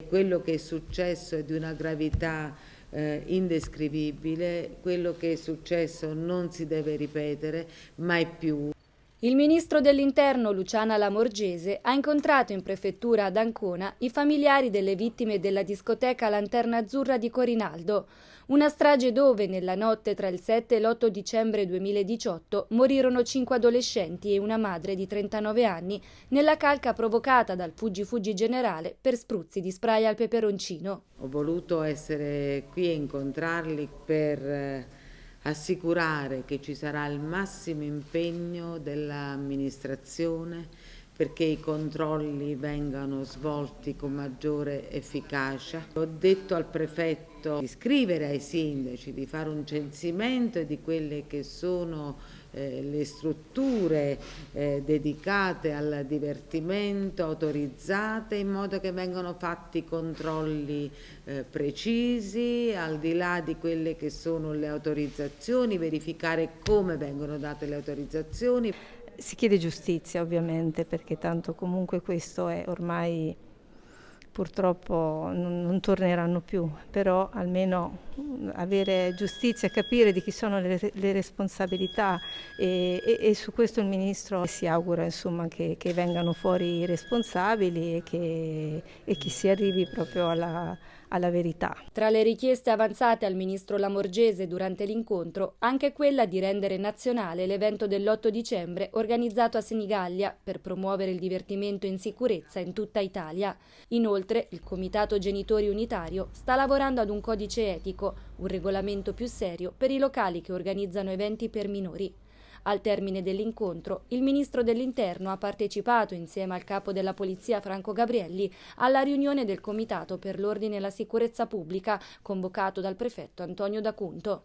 Quello che è successo è di una gravità indescrivibile, quello che è successo non si deve ripetere mai più. Il ministro dell'Interno Luciana Lamorgese ha incontrato in prefettura ad Ancona i familiari delle vittime della discoteca Lanterna Azzurra di Corinaldo, una strage dove nella notte tra il 7 e l'8 dicembre 2018 morirono 5 adolescenti e una madre di 39 anni nella calca provocata dal fuggi-fuggi generale per spruzzi di spray al peperoncino. Ho voluto essere qui e incontrarli per assicurare che ci sarà il massimo impegno dell'amministrazione perché i controlli vengano svolti con maggiore efficacia. Ho detto al prefetto di scrivere ai sindaci, di fare un censimento di quelle che sono le strutture dedicate al divertimento, autorizzate, in modo che vengano fatti controlli precisi, al di là di quelle che sono le autorizzazioni, verificare come vengono date le autorizzazioni. Si chiede giustizia ovviamente, perché tanto comunque questo è ormai, purtroppo non torneranno più, però almeno avere giustizia, capire di chi sono le responsabilità e su questo il Ministro si augura insomma che vengano fuori i responsabili e che si arrivi proprio alla verità. Tra le richieste avanzate al ministro Lamorgese durante l'incontro, anche quella di rendere nazionale l'evento dell'8 dicembre organizzato a Senigallia per promuovere il divertimento in sicurezza in tutta Italia. Inoltre, il Comitato Genitori Unitario sta lavorando ad un codice etico, un regolamento più serio per i locali che organizzano eventi per minori. Al termine dell'incontro, il ministro dell'Interno ha partecipato, insieme al capo della Polizia Franco Gabrielli, alla riunione del Comitato per l'Ordine e la Sicurezza Pubblica, convocato dal prefetto Antonio D'Acunto.